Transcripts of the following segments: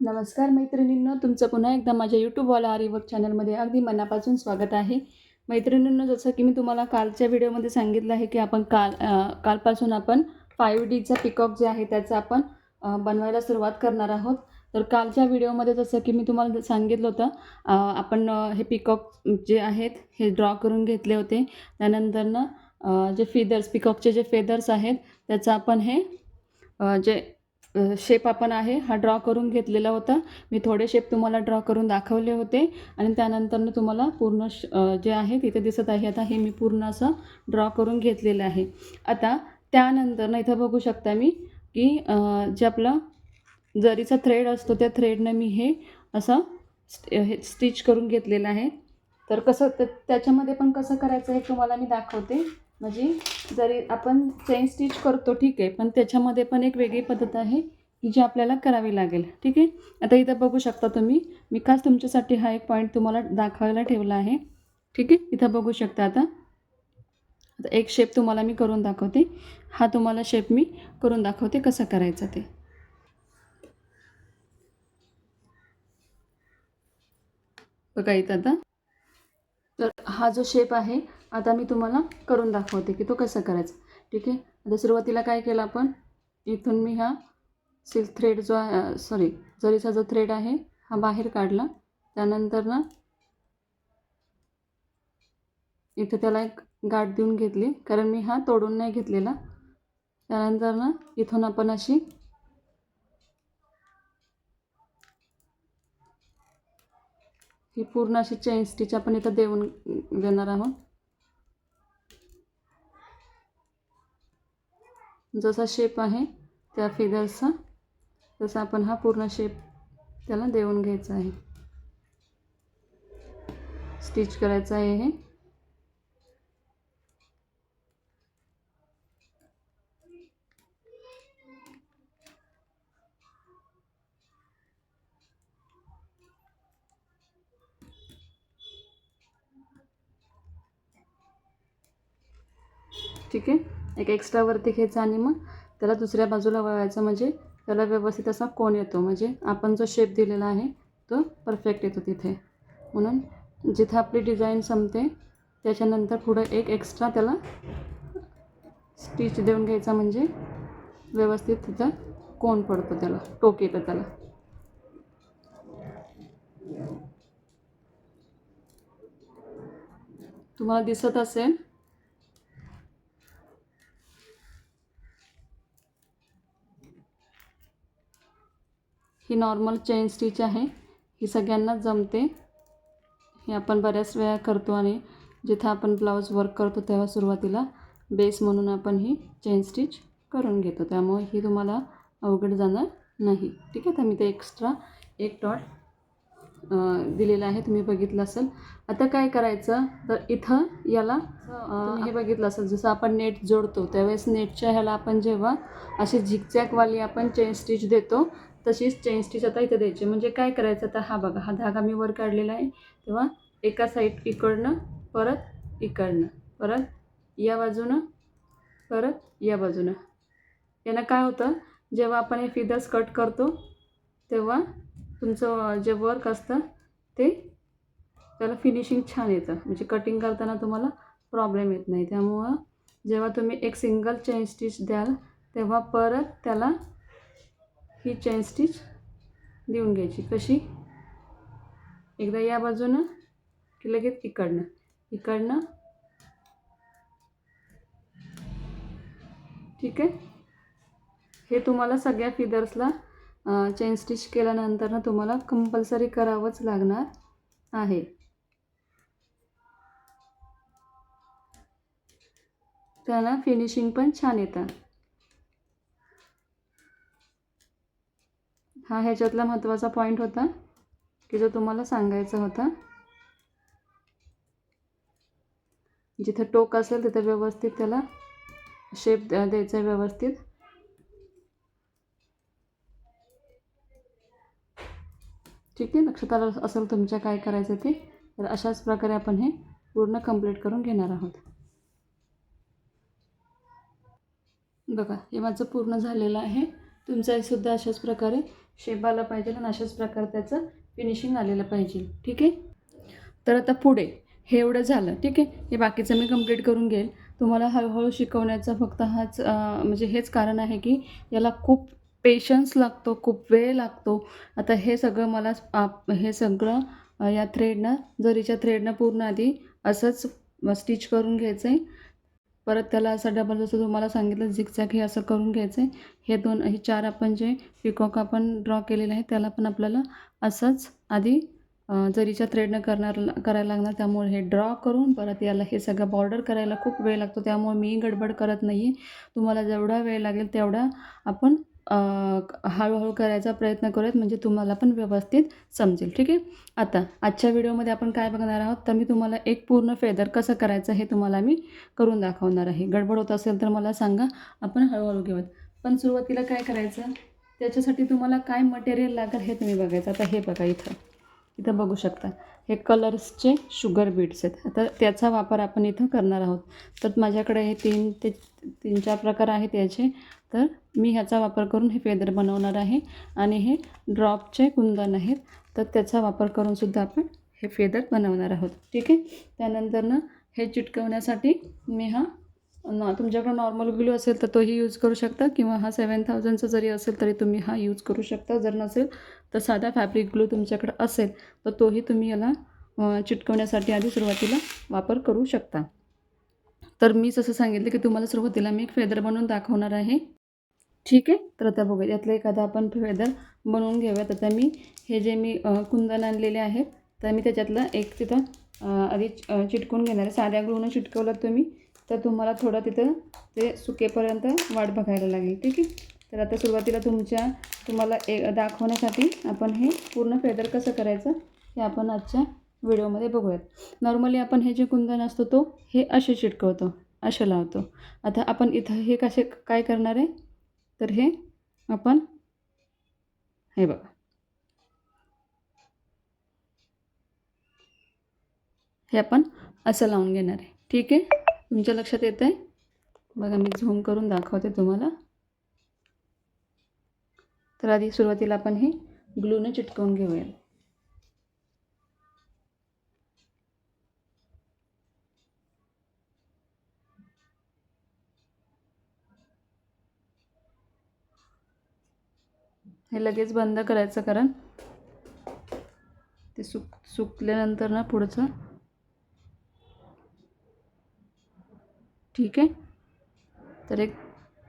नमस्कार मैत्रिणींनो, तुमचं पुन्हा एकदा माझ्या यूट्यूबवाला आरीवर्क चॅनलमध्ये अगदी मनापासून स्वागत आहे. मैत्रिणींनो, जसं की मी तुम्हाला कालच्या व्हिडिओमध्ये सांगितलं आहे की आपण कालपासून आपण 5Dचा पिकॉक जे आहे त्याचं आपण बनवायला सुरुवात करणार आहोत. तर कालच्या व्हिडिओमध्ये जसं की मी तुम्हाला सांगितलं होतं, आपण हे पिकॉक जे आहेत हे ड्रॉ करून घेतले होते. त्यानंतर जे फिदर्स पिकॉकचे जे फेदर्स आहेत त्याचं आपण हे जे शेप आपण आहे हा ड्रॉ करून घेतलेला होता. मी थोडे शेप तुम्हाला ड्रॉ करून दाखवले होते आणि त्यानंतरनं तुम्हाला पूर्ण जे आहे तिथे दिसत आहे आता हे मी पूर्ण असं ड्रॉ करून घेतलेलं आहे. आता त्यानंतरनं इथं बघू शकता मी की जे आपलं जरीचा थ्रेड असतो त्या थ्रेडनं मी हे असं हे स्टिच करून घेतलेलं आहे. तर कसं त्याच्यामध्ये पण कसं करायचं हे तुम्हाला मी दाखवते. म्हणजे जरी आपण चेन स्टिच करतो ठीक आहे, पण त्याच्यामध्ये पण एक वेगळी पद्धत आहे की जी आपल्याला करावी लागेल. ठीक आहे, आता इथं बघू शकता तुम्ही, मी खास तुमच्यासाठी हा एक पॉईंट तुम्हाला दाखवायला ठेवला आहे. ठीक आहे, इथं बघू शकता. आता एक शेप तुम्हाला मी करून दाखवते. हा तुम्हाला शेप मी करून दाखवते कसं करायचं ते. बघा इथं आता तर हा जो शेप आहे आता मी तुम्हाला करून दाखवते की तो कसा करायचा. ठीक आहे, आता सुरुवातीला काय केलं आपण, इथून मी हा सिल्क थ्रेड जो आहे जरीचा जो थ्रेड आहे हा बाहेर काढला. त्यानंतर ना इथे त्याला एक गाठ देऊन घेतली, कारण मी हा तोडून नाही घेतलेला. त्यानंतर ना इथून आपण अशी ही पूर्ण अशी चेन स्टिच आपण इथं देणार आहोत. जसा शेप आहे त्या फिगर्सचा तसा आपण हा पूर्ण शेप त्याला देऊन घ्यायचा आहे, स्टिच करायचं आहे हे. ठीक आहे, एक एक्स्ट्रा वरती घ्यायचा आणि मग त्याला दुसऱ्या बाजूला वळवायचं, म्हणजे त्याला व्यवस्थित असा कोन येतो, म्हणजे आपण जो शेप दिलेला आहे तो परफेक्ट येतो तिथे. म्हणून जिथं आपली डिझाईन संपते त्याच्यानंतर पुढं एक एक्स्ट्रा त्याला स्टिच देऊन घ्यायचा, म्हणजे व्यवस्थित तिथं कोन पडतो, त्याला टोक येतं त्याला. तुम्हाला दिसत असेल ही नॉर्मल चेन स्टिच आहे, ही सगळ्यांनाच जमते. हे आपण बऱ्याच वेळा करतो आणि जिथं आपण ब्लाऊज वर्क करतो तेव्हा सुरुवातीला बेस म्हणून आपण ही चेन स्टिच करून घेतो, त्यामुळे ही तुम्हाला अवघड जाणार नाही. ठीक आहे, तर मी ते एक्स्ट्रा एक डॉट दिलेला आहे, तुम्ही बघितलं असेल. आता काय करायचं, तर इथं याला हे बघितलं असेल जसं आपण नेट जोडतो त्यावेळेस नेटच्या ह्याला आपण जेव्हा अशी झिकझॅकवाली आपण चेन स्टिच देतो तशीच चेन स्टिच आता इथं द्यायची. म्हणजे काय करायचं, आता हा बघा, हा धागा मी वर काढलेला आहे, तेव्हा एका साईड इकडनं परत इकडनं परत या बाजूनं परत या बाजूनं. यानं काय होतं, जेव्हा आपण हे फिदर्स कट करतो तेव्हा तुमचं जे वर्क असतं ते त्याला फिनिशिंग छान येतं, म्हणजे कटिंग करताना तुम्हाला प्रॉब्लेम येत नाही. त्यामुळं जेव्हा तुम्ही एक सिंगल चेन स्टिच द्याल तेव्हा परत त्याला ही चेन स्टिच देऊन घ्यायची. कशी, एकदा या बाजूनं की लगेच इकडनं. ठीक आहे, हे तुम्हाला सगळ्या फिदर्सला चेन स्टिच केल्यानंतर ना तुम्हाला कंपल्सरी करावंच लागणार आहे. त्याला फिनिशिंग पण छान येतं. हा ह्याच्यातला महत्त्वाचा पॉईंट होता की जो तुम्हाला सांगायचा होता. जिथे टोक असेल तिथे व्यवस्थित त्याला शेप द्यायचा व्यवस्थित. ठीक आहे, लक्षात आलं असेल तुमच्या काय करायचं ते. तर अशाच प्रकारे आपण हे पूर्ण कंप्लीट करून घेणार आहोत. बघा, हे माझं पूर्ण झालेलं आहे. तुमचाही सुद्धा अशाच प्रकारे शेप आला पाहिजे आणि अशाच प्रकारे त्याचं फिनिशिंग आलेलं पाहिजे. ठीक आहे. तर आता पुढे हे एवढं झालं. ठीक आहे. हे बाकीचं मी कंप्लीट करून घेईल. तुम्हाला हळूहळू शिकवण्याचा फक्त हाच म्हणजे हेच कारण आहे की याला खूप पेशन्स लागतो, खूप वेळ लागतो. आता हे सगळं मला हे सगळं या थ्रेडनं, जरीच्या थ्रेडनं पूर्ण आधी असंच स्टिच करून घ्यायचं आहे. परत त्याला असं डबल जसं तुम्हाला सांगितलं झिगझॅग हे असं करून घ्यायचं आहे. हे 4 आपण जे पिकॉक आपण ड्रॉ केलेलं आहे त्याला पण आपल्याला असंच आधी जरीच्या थ्रेडनं करायला लागणार. त्यामुळे हे ड्रॉ करून परत याला हे सगळं बॉर्डर करायला खूप वेळ लागतो. त्यामुळे मी गडबड करत नाही आहे. तुम्हाला जेवढा वेळ लागेल तेवढा आपण हळूहळू करायचा प्रयत्न करूयात म्हणजे तुम्हाला पण व्यवस्थित समजेल. ठीक आहे. आता आजच्या व्हिडिओमध्ये आपण काय बघणार आहोत तर मी तुम्हाला एक पूर्ण फेदर कसं करायचं हे तुम्हाला मी करून दाखवणार आहे. गडबड होत असेल तर मला सांगा, आपण हळूहळू घेऊयात. पण सुरुवातीला काय करायचं त्याच्यासाठी तुम्हाला काय मटेरियल लागेल हे तुम्ही बघायचं. आता हे बघा इथं बघू शकता हे कलर्सचे शुगर बीड्स आहेत. आता त्याचा वापर आपण इथं करणार आहोत. तर माझ्याकडे हे 3-4 प्रकार आहेत याचे. तर मी ह्याचा वापर करून हे फेदर बनवणार आहे आणि हे ड्रॉपचे कुंदन आहेत. तर त्याचा वापर करूनसुद्धा आपण हे फेदर बनवणार आहोत. ठीक आहे. त्यानंतर हे चिटकवण्यासाठी मी तुमच्याकडे नॉर्मल ग्लू असेल तर तोही यूज करू शकता किंवा हा 7000चा जरी असेल तरी तुम्ही हा यूज करू शकता. जर नसेल तर साधा फॅब्रिक ग्लू तुमच्याकडे असेल तर तोही तुम्ही याला चिटकवण्यासाठी आधी सुरुवातीला वापर करू शकता. तर मी जसं सांगितलं की तुम्हाला सुरुवातीला मी एक फेदर बनवून दाखवणार आहे. ठीक आहे. तर आता बघूया यातलं एखादा आपण फेदर बनवून घेऊयात. आता मी हे जे मी कुंदन आणलेले आहेत तर मी त्याच्यातलं एक तिथं आधी चिटकून घेणार आहे. साध्या ग्लूनं चिटकवलं तुम्ही तर तुम्हाला थोडं तिथं ते सुकेपर्यंत वाट बघायला लागेल. ठीक आहे. तर आता सुरुवातीला तुम्हाला दाखवण्यासाठी आपण हे पूर्ण फेदर कसं करायचं हे आपण आजच्या व्हिडिओमध्ये बघूयात. नॉर्मली आपण हे जे कुंदन असतो तो हे असे चिटकवतो, असे लावतो. आता आपण इथं हे काय करणार आहे तर हे आपण हे बघा हे आपण असं लावून घेणार आहे. ठीक आहे. तुमच्या लक्षात येतं आहे बघा, मी झूम करून दाखवते तुम्हाला. तर आधी सुरुवातीला आपण हे ग्लूने चिटकवून घेऊया. हे लगेच बंद करायचं कारण ते सुकल्यानंतर ना पुढचं. ठीक आहे. तर एक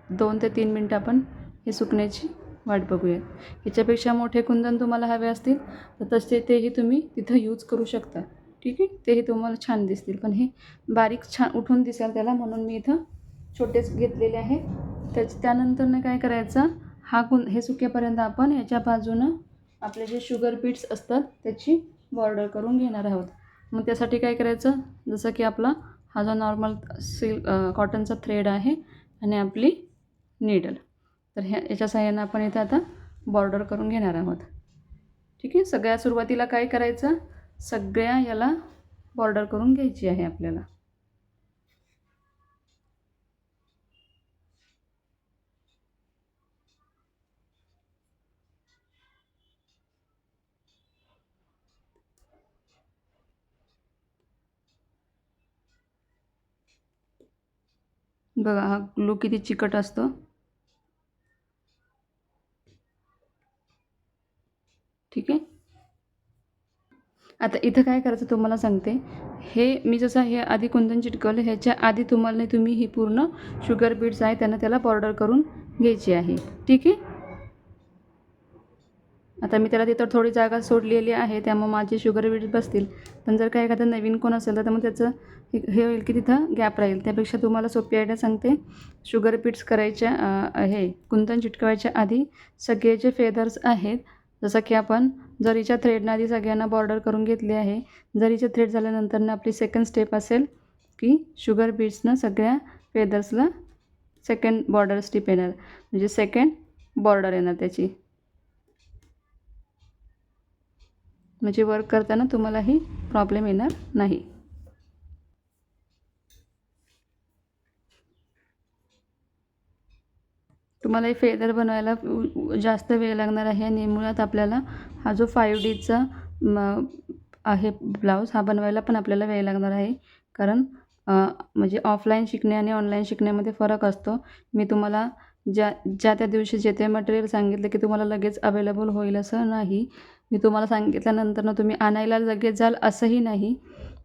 2 ते 3 मिनटं आपण हे सुकण्याची वाट बघूया. ह्याच्यापेक्षा मोठे कुंदन तुम्हाला हवे असतील तर तसे तेही तुम्ही तिथं यूज करू शकता. ठीक आहे. तेही तुम्हाला छान दिसतील पण हे बारीक छान उठून दिसेल त्याला म्हणून मी इथं छोटेच घेतलेले आहे. त्यानंतर काय करायचं हे सुकेपर्यंत आपण ह्याच्या बाजूनं आपले जे शुगर बीड्स असतात त्याची बॉर्डर करून घेणार आहोत. मग त्यासाठी काय करायचं जसं की आपला हा जो नॉर्मल कॉटनचा थ्रेड आहे आणि आपली नीडल. तर याच्या सहाय्यानं आपण इथं आता बॉर्डर करून घेणार आहोत. ठीक आहे. सगळ्या सुरुवातीला काय करायचं सगळ्या याला बॉर्डर करून घ्यायची आहे आपल्याला. बघा हा ग्लू किती चिकट असतो. ठीक आहे. आता इथं काय करायचं तुम्हाला सांगते. हे मी जसं हे आधी कुंदन चिटकवलं ह्याच्या आधी तुम्ही ही पूर्ण शुगर बीड्स आहे त्याला बॉर्डर करून घ्यायची आहे. ठीक आहे. आता मी त्याला तिथं थोडी जागा सोडलेली आहे त्यामुळे माझे शुगर बीड्स बसतील. पण जर काय एखादं नवीन कोण असेल तर मग त्याचं हे होईल की तिथं गॅप राहील. त्यापेक्षा तुम्हाला सोपी आयडिया सांगते. शुगर बीड्स करायच्या हे कुंदन चिटकवायच्या आधी सगळे जे फेदर्स आहेत जसं की आपण जरीच्या थ्रेडनं आधी सगळ्यांना बॉर्डर करून घेतली आहे. जरीचे थ्रेड झाल्यानंतर आपली सेकंड स्टेप असेल की शुगर बीड्सनं सगळ्या फेदर्सला सेकंड बॉर्डर स्टिप येणार म्हणजे सेकंड बॉर्डर येणार त्याची. म्हणजे वर्क करताना तुम्हालाही प्रॉब्लेम येणार नाही. तुम्हाला हे फेदर बनवायला जास्त वेळ लागणार आहे आणि मुळात आपल्याला हा जो 5Dचा आहे ब्लाऊज हा बनवायला पण आपल्याला वेळ लागणार आहे. कारण म्हणजे ऑफलाईन शिकणे आणि ऑनलाईन शिकण्यामध्ये फरक असतो. मी तुम्हाला ज्या त्या दिवशी जे ते मटेरियल सांगितलं की तुम्हाला लगेच अवेलेबल होईल असं नाही. मी तुम्हाला सांगितल्यानंतर तुम्ही आणायला लगेच जाल असंही नाही.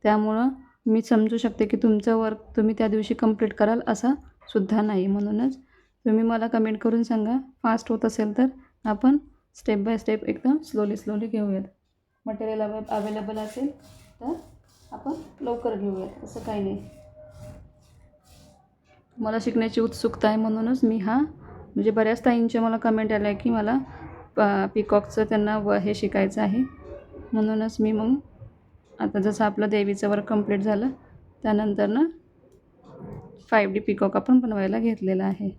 त्यामुळं मी समजू शकते की तुमचं वर्क तुम्ही त्या दिवशी कंप्लीट कराल असं सुद्धा नाही. म्हणूनच तुम्ही मला कमेंट करून सांगा, फास्ट होत असेल तर आपण स्टेप बाय स्टेप एकदम स्लोली घेऊयात. मटेरियल अवेलेबल असेल तर आपण लवकर घेऊयात, असं काही नाही. मला शिकण्याची उत्सुकता आहे म्हणूनच मी म्हणजे बऱ्याच ताईंचे मला कमेंट आल्या की मला पिकॉकचं त्यांना हे शिकायचं आहे. म्हणूनच मी मग आता जसं आपलं देवीचं वर्क कंप्लीट झालं त्यानंतर 5D पिकॉक आपण बनवायला घेतलेला आहे.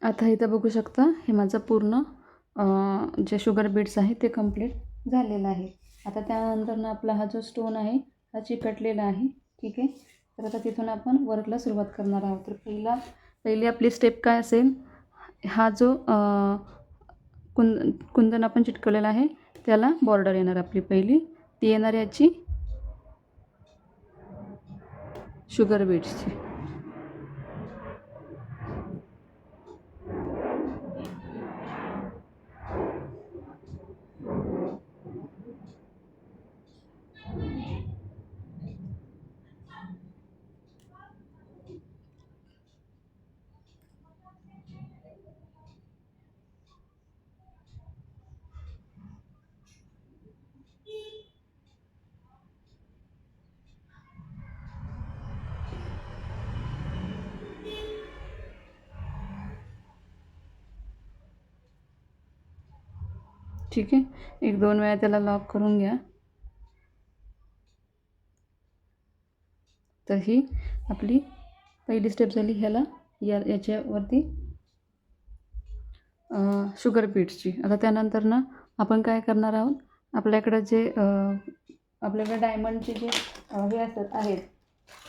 आता इथं बघू शकता हे माझं पूर्ण जे शुगर बीट्स आहे ते कंप्लीट झालेलं आहे. आता त्यानंतर आपला हा जो स्टोन आहे हा चिकटलेला आहे. ठीक आहे. तर आता तिथून आपण वर्कला सुरुवात करणार आहोत. तर पहिली आपली स्टेप काय असेल, हा जो कुंदन आपण चिटकवलेला आहे त्याला बॉर्डर येणार आपली पहिली. ती येणार याची शुगर बीट्सची. ठीक आहे. 1-2 वेळा त्याला लॉक करून घ्या. तर ही आपली पहिली स्टेप झाली. ह्याला याच्यावरती शुगर बीट्सची. आता त्यानंतर आपण काय करणार आहोत, आपल्याकडं जे आपल्याकडे डायमंडचे जे हे आहेत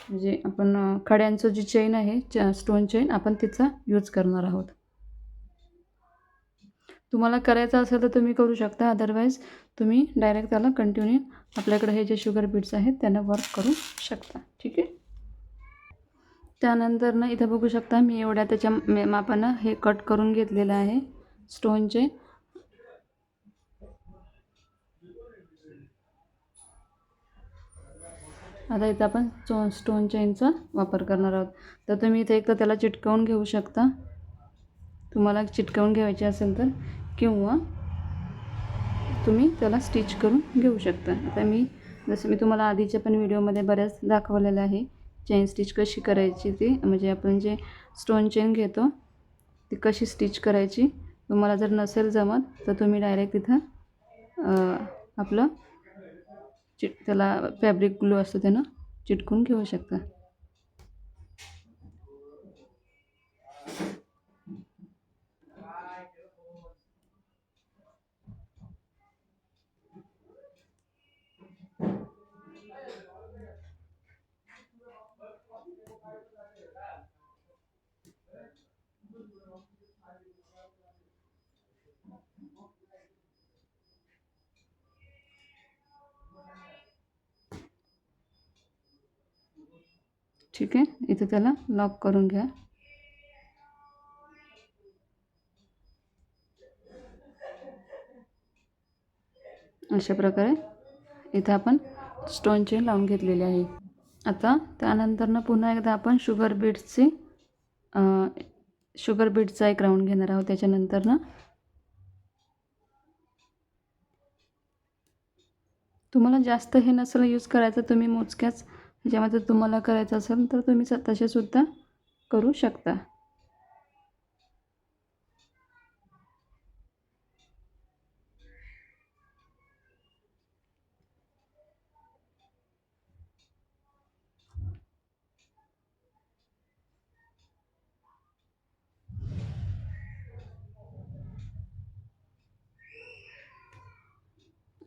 म्हणजे आपण खड्यांचं जी चेन आहे स्टोन चेन आपण तिचा यूज करणार आहोत. तुम्हाला करायचं असेल तर तुम्ही करू शकता, अदरवाईज तुम्ही डायरेक्ट त्याला कंटिन्यू आपल्याकडे हे जे शुगर बीट्स आहेत त्यांना वर्क करू शकता. ठीक आहे. त्यानंतर इथं बघू शकता मी एवढ्या त्याच्या मापानं हे कट करून घेतलेलं आहे स्टोनचे. आता इथं आपण स्टोन चेनचा वापर करणार आहोत. तर तुम्ही इथे एकतर त्याला चिटकवून घेऊ शकता, तुम्हाला चिटकवून घ्यायचे असेल तर, किंवा तुम्ही त्याला स्टिच करून घेऊ शकता. आता जसं मी तुम्हाला आधीच्या पण व्हिडिओमध्ये बऱ्याच दाखवलेलं आहे चेन स्टिच कशी करायची ती, म्हणजे आपण जे स्टोन चेन घेतो ती कशी स्टिच करायची. तुम्हाला जर नसेल जमत तर तुम्ही डायरेक्ट तिथं आपलं त्याला फॅब्रिक ग्लू असतो त्यानं चिटकून घेऊ शकता. ठीक आहे. इथं त्याला लॉक करून घ्या. अशा प्रकारे इथं आपण स्टोन चेन लावून घेतलेली आहे. आता त्यानंतर पुन्हा एकदा आपण शुगर बीट्सचा एक राऊंड घेणार आहोत. त्याच्यानंतर तुम्हाला जास्त हे नसेल यूज करायचं, तुम्ही मोजक्याच ह्याच्यामध्ये तुम्हाला करायचं असेल तर तुम्ही तसेसुद्धा करू शकता.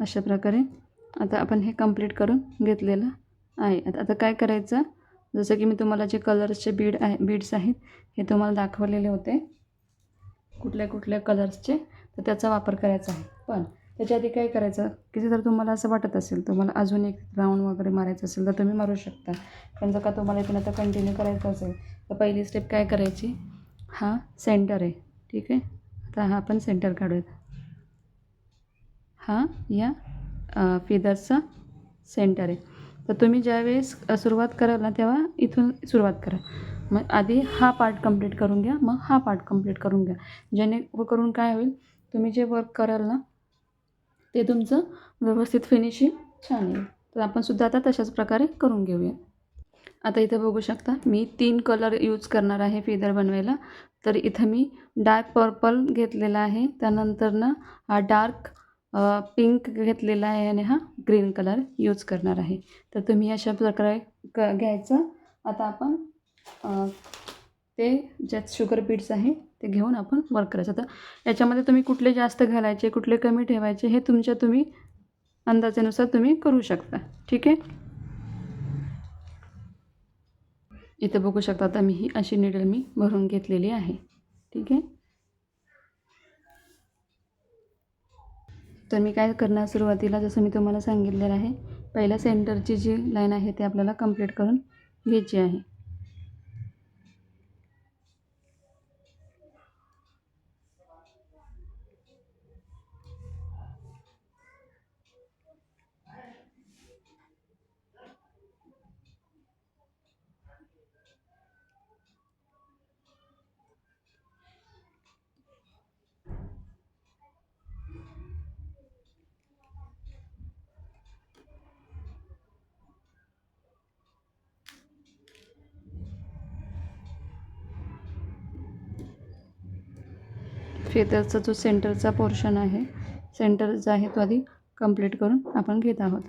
अशा प्रकारे आता आपण हे कंप्लीट करून घेतलेलं आहे. आता काय करायचं, जसं की मी तुम्हाला जे कलर्सचे बीड्स आहेत हे तुम्हाला दाखवलेले होते कुठल्या कुठल्या कलर्सचे, तर त्याचा वापर करायचा आहे. पण त्याच्या आधी काय करायचं की जर तुम्हाला असं वाटत असेल तुम्हाला अजून एक राऊंड वगैरे मारायचं असेल तर तुम्ही मारू शकता. पण जर का तुम्हाला इथून आता कंटिन्यू करायचं असेल तर पहिली स्टेप काय करायची, हा सेंटर आहे, ठीक आहे. आता हा आपण सेंटर काढूयात. हा या फिदर्सचा सेंटर आहे. तर तुम्ही ज्यावेळेस सुरुवात कराल ना तेव्हा इथून सुरुवात करा. मग आधी हा पार्ट कंप्लीट करून घ्या, मग हा पार्ट कंप्लीट करून घ्या. जेणेकरून काय होईल, तुम्ही जे वर्क कराल ना ते तुमचं व्यवस्थित फिनिशिंग छान येईल. तर आपण सुद्धा आता तशाच प्रकारे करून घेऊया. आता इथं बघू शकता मी 3 कलर यूज करणार आहे फिदर बनवायला. तर इथं मी डार्क पर्पल घेतलेला आहे, त्यानंतरनं हा डार्क पिंक घेतलेला आहे आणि हा ग्रीन कलर यूज करणार आहे. तर तुम्ही अशा प्रकारे घ्यायचं. आता आपण ते ज्यात शुगर बीड्स आहे ते घेऊन आपण वर्क करायचं. तर याच्यामध्ये तुम्ही कुठले जास्त घालायचे कुठले कमी ठेवायचे हे तुम्ही अंदाजानुसार तुम्ही करू शकता, ठीक आहे. इथे बघू शकता आता मी ही अशी निडल मी भरून घेतलेली आहे, ठीक आहे. तर मी काय करणार, सुरुवातीला जसं मी तुम्हाला सांगितलेलं आहे पहिल्या सेंटरची जी लाईन आहे ते आपल्याला कंप्लीट करून घ्यायची आहे. फेदरचा जो सेंटरचा पोर्शन आहे, सेंटर जो आहे तो आधी कंप्लीट करून आपण घेत आहोत.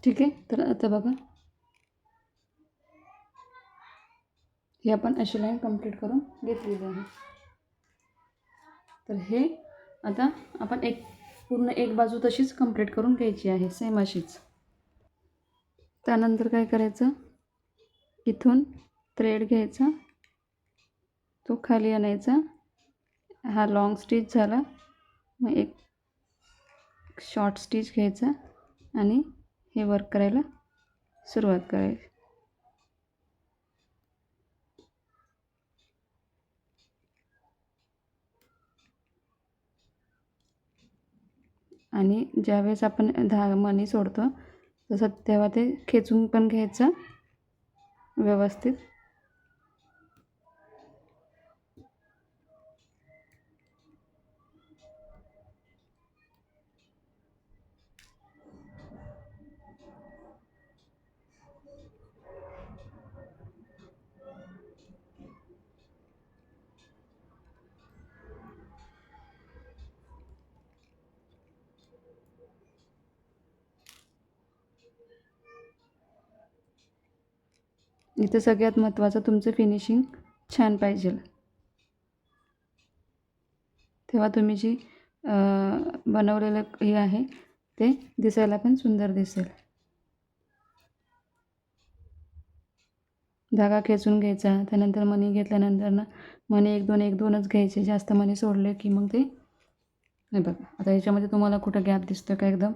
ठीक आहे. तर आता बघा हे आपण अशी लाईन कंप्लीट करून घेतलेली आहे. तर हे आता आपण पूर्ण एक बाजू तशीच कंप्लीट करून घ्यायची आहे, सेम अशीच. त्यानंतर काय करायचं, इथून थ्रेड घ्यायचा, तो खाली आणायचा. हा लॉंग स्टिच झाला, मग एक शॉर्ट स्टिच घ्यायचा आणि हे वर्क करायला सुरुवात करायची. आणि ज्यावेळेस आपण मणी सोडतो तसं तेव्हा ते खेचून पण घ्यायचं व्यवस्थित. इथे सगळ्यात महत्त्वाचं तुमचं फिनिशिंग छान पाहिजे, तेव्हा तुम्ही जी बनवलेलं हे आहे ते दिसायला पण सुंदर दिसेल. धागा खेचून घ्यायचा, त्यानंतर मणी घेतल्यानंतर ना मणी एक दोनच घ्यायचे. जास्त मणी सोडले की मग ते हे बघा आता ह्याच्यामध्ये तुम्हाला कुठं गॅप दिसतो का, एकदम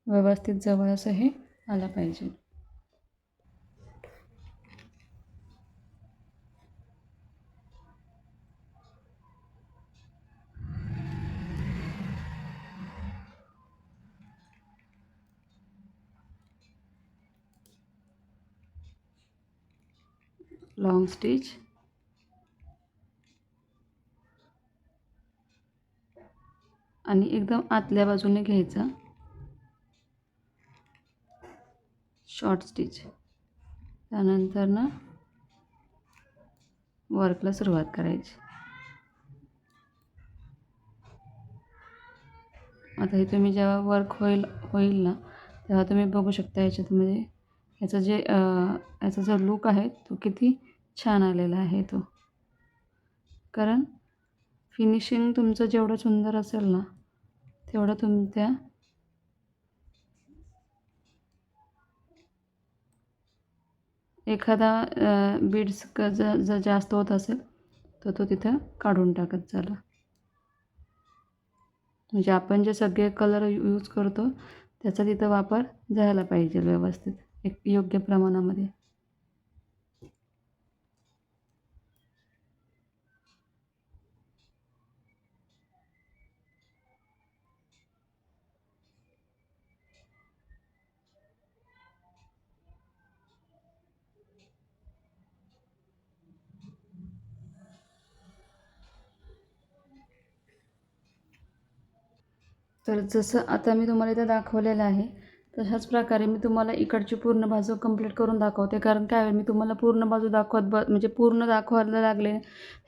व्यवस्थित जवळ असं हे आलं पाहिजे. लॉंग स्टिच आणि एकदम आतल्या बाजूने घ्यायचा शॉर्ट स्टिच. त्यानंतर ना वर्कला सुरुवात करायची. आता हे तुम्ही जेव्हा वर्क होईल ना, तेव्हा तुम्ही बघू शकता याच्यामध्ये याचा जो लूक आहे तो किती छान आलेला आहे तो. कारण फिनिशिंग तुमचं जेवढं सुंदर असेल ना, तेवढं तुमच्या एखादा बीड्स जर जास्त होत असेल तर तो तिथं काढून टाकत चला. म्हणजे आपण जे सगळे कलर यूज करतो त्याचा तिथं वापर झाला पाहिजे व्यवस्थित, एक योग्य प्रमाणामध्ये. तर जसं आता मी तुम्हाला इथं दाखवलेलं आहे, तशाच प्रकारे मी तुम्हाला इकडची पूर्ण बाजू कंप्लीट करून दाखवते. कारण काय मी तुम्हाला पूर्ण बाजू म्हणजे पूर्ण दाखवायला लागले,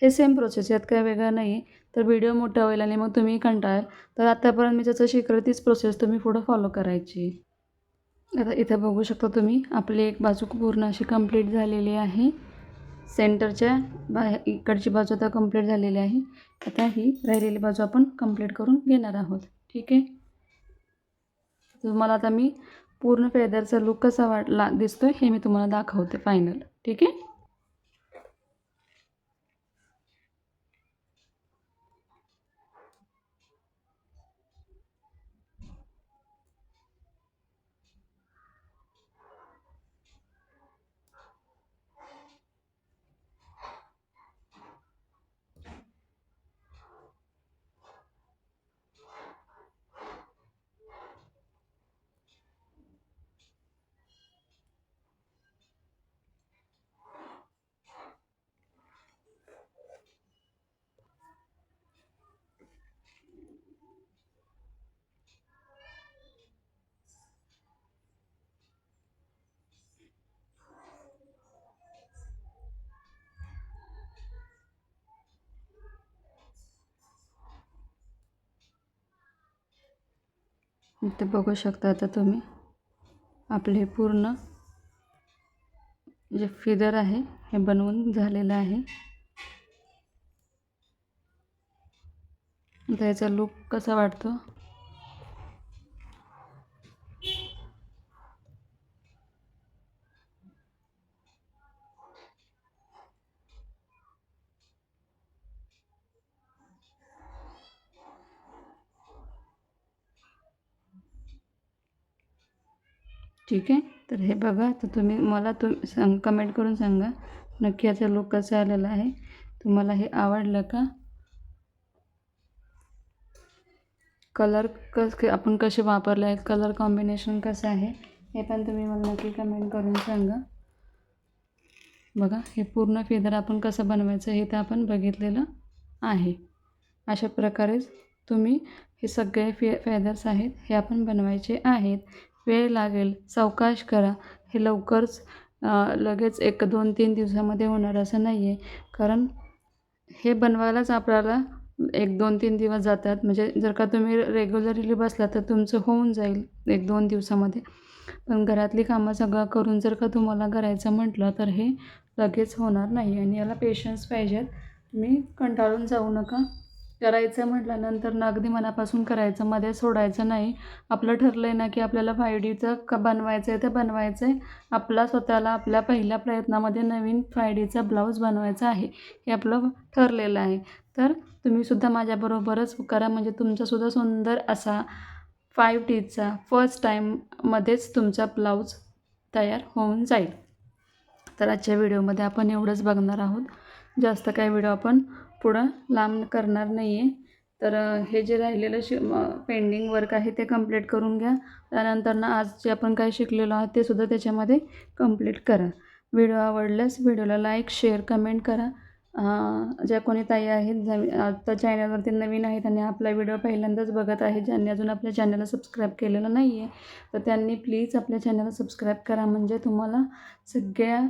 हे सेम प्रोसेस, यात काय वेगळं नाही आहे. तर व्हिडिओ मोठा होईल आणि मग तुम्ही कंटाळाल. तर आत्तापर्यंत मी जसं शिकले तीच प्रोसेस तुम्ही पुढं फॉलो करायची. आता इथं बघू शकता तुम्ही, आपली एक बाजू पूर्ण अशी कंप्लीट झालेली आहे. सेंटरच्या इकडची बाजू आता कंप्लीट झालेली आहे. आता ही राहिलेली बाजू आपण कंप्लीट करून घेणार आहोत. ठीक आहे. तुम्हाला आता मी पूर्ण फेदरचा लूक कसा दिसतोय हे मी तुम्हाला दाखवते फायनल. ठीक आहे. इथे बघू शकता आता तुम्ही, आपले पूर्ण जे फिदर आहे हे बनवून झालेलं आहे. आता याचा लूक कसा वाटतो. ठीक आहे. तर हे बघा, तर तुम्ही मला कमेंट करून सांगा नक्की याचा लूक कसा आलेला आहे. तुम्हाला हे आवडलं का. कलर आपण कसे वापरले आहेत, कलर कॉम्बिनेशन कसं आहे हे पण तुम्ही मला नक्की कमेंट करून सांगा. बघा, हे पूर्ण फेदर आपण कसं बनवायचं हे तर आपण बघितलेलं आहे. अशा प्रकारेच तुम्ही हे सगळे फेदर्स आहेत हे आपण बनवायचे आहेत. वेळ लागेल, सावकाश करा. हे लवकरच लगेच 1, 2, 3 दिवसामध्ये होणार असं नाही आहे. कारण हे बनवायलाच आपल्याला 1, 2, 3 दिवस जातात. म्हणजे जर का तुम्ही रेग्युलरली बसला तर तुमचं होऊन जाईल 1, 2 दिवसामध्ये. पण घरातली कामं सगळं करून जर का तुम्हाला करायचं म्हटलं तर हे लगेच होणार नाही आणि याला पेशन्स पाहिजेत. तुम्ही कंटाळून जाऊ नका. करायचं म्हटल्यानंतर ना अगदी मनापासून करायचं, मध्ये सोडायचं नाही. आपलं ठरलं आहे ना की आपल्याला 5Dचं बनवायचं आहे तर बनवायचं आहे. आपला स्वतःला आपल्या पहिल्या प्रयत्नामध्ये नवीन 5Dचा ब्लाऊज बनवायचा आहे, हे आपलं ठरलेलं आहे. तर तुम्हीसुद्धा माझ्याबरोबरच करा, म्हणजे तुमचासुद्धा सुंदर असा 5Dचा फर्स्ट टाईममध्येच तुमचा ब्लाऊज तयार होऊन जाईल. तर आजच्या व्हिडिओमध्ये आपण एवढंच बघणार आहोत. जास्त काही व्हिडिओ आपण पुढं लांब करणार नाही आहे. तर हे जे राहिलेलं पेंडिंग वर्क आहे ते कंप्लीट करून घ्या. त्यानंतर ना आज जे आपण काय शिकलेलो आहोत ते सुद्धा त्याच्यामध्ये कंप्लीट करा. व्हिडिओ आवडल्यास व्हिडिओला लाईक, शेअर, कमेंट करा. ज्या कोणी ताई आहेत आता चॅनलवरती नवीन आहेत आणि आपला व्हिडिओ पहिल्यांदाच बघत आहेत, ज्यांनी अजून आपल्या चॅनलला सबस्क्राईब केलेलं नाही आहे तर त्यांनी प्लीज आपल्या चॅनलला सबस्क्राईब करा. म्हणजे तुम्हाला सगळ्या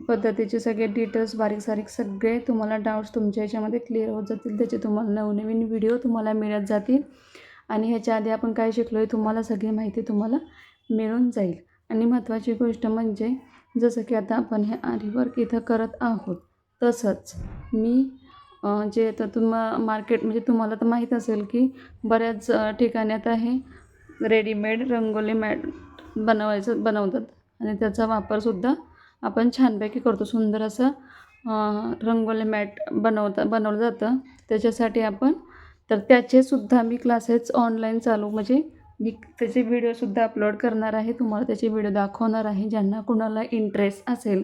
पद्धतीचे सगळे डिटेल्स बारीक सारीक सगळे तुम्हाला डाऊट्स तुमच्या ह्याच्यामध्ये क्लिअर होत जातील. त्याचे तुम्हाला नवनवीन व्हिडिओ तुम्हाला मिळत जातील आणि ह्याच्या आधी आपण काय शिकलो आहे तुम्हाला सगळी माहिती तुम्हाला मिळून जाईल. आणि महत्त्वाची गोष्ट म्हणजे जसं की आता आपण हे आरी वर्क इथं करत आहोत तसंच मी जे आता मार्केट म्हणजे तुम्हाला तर माहीत असेल की बऱ्याच ठिकाणी आता हे रेडीमेड रंगोली मॅट बनवतात आणि त्याचा वापरसुद्धा आपण छानपैकी करतो. सुंदर असं रंगोली मॅट बनवलं जातं. त्याच्यासाठी आपण तर त्याचेसुद्धा मी क्लासेस ऑनलाईन चालू म्हणजे मी त्याचे व्हिडिओसुद्धा अपलोड करणार आहे. तुम्हाला त्याचे व्हिडिओ दाखवणार आहे. ज्यांना कुणाला इंटरेस्ट असेल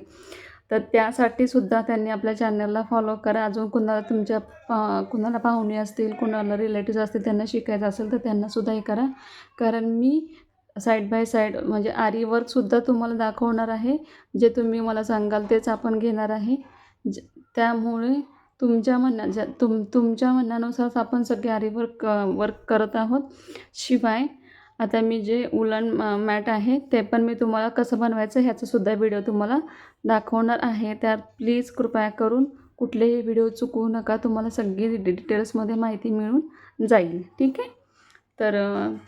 तर त्यासाठीसुद्धा त्यांनी आपल्या चॅनलला फॉलो करा. अजून कुणाला पाहुणे असतील, कुणाला रिलेटिव्स असतील, त्यांना शिकायचं असेल तर त्यांनासुद्धा हे करा. कारण मी साईड बाय साईड म्हणजे आरी वर्कसुद्धा तुम्हाला दाखवणार आहे. जे तुम्ही मला सांगाल तेच आपण घेणार आहे. त्यामुळे तुमच्या तुमच्या म्हणण्यानुसारच आपण सगळे आरी वर्क करत आहोत. शिवाय आता मी जे उलन मॅट आहे ते पण मी तुम्हाला कसं बनवायचं ह्याचासुद्धा व्हिडिओ तुम्हाला दाखवणार आहे. त्यात प्लीज कृपया करून कुठलेही व्हिडिओ चुकवू नका. तुम्हाला सगळी डिटेल्समध्ये माहिती मिळून जाईल. ठीक आहे. तर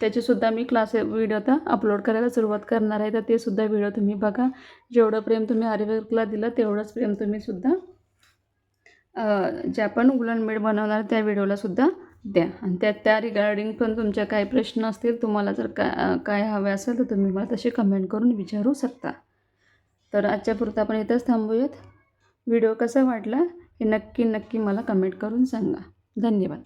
त्याचेसुद्धा मी व्हिडिओ आता अपलोड करायला सुरुवात करणार आहे. तर ते सुद्धा व्हिडिओ तुम्ही बघा. जेवढं प्रेम तुम्ही आरी वर्कला दिलं तेवढंच प्रेम तुम्हीसुद्धा जे आपण उलन मॅट बनवणार त्या व्हिडिओलासुद्धा द्या. आणि त्या रिगार्डिंग पण तुमच्या काही प्रश्न असतील, तुम्हाला जर काय हवे असेल तर तुम्ही मला तसे कमेंट करून विचारू शकता. तर आजच्यापुरतं आपण इथंच थांबूयात. व्हिडिओ कसा वाटला हे नक्की मला कमेंट करून सांगा. धन्यवाद.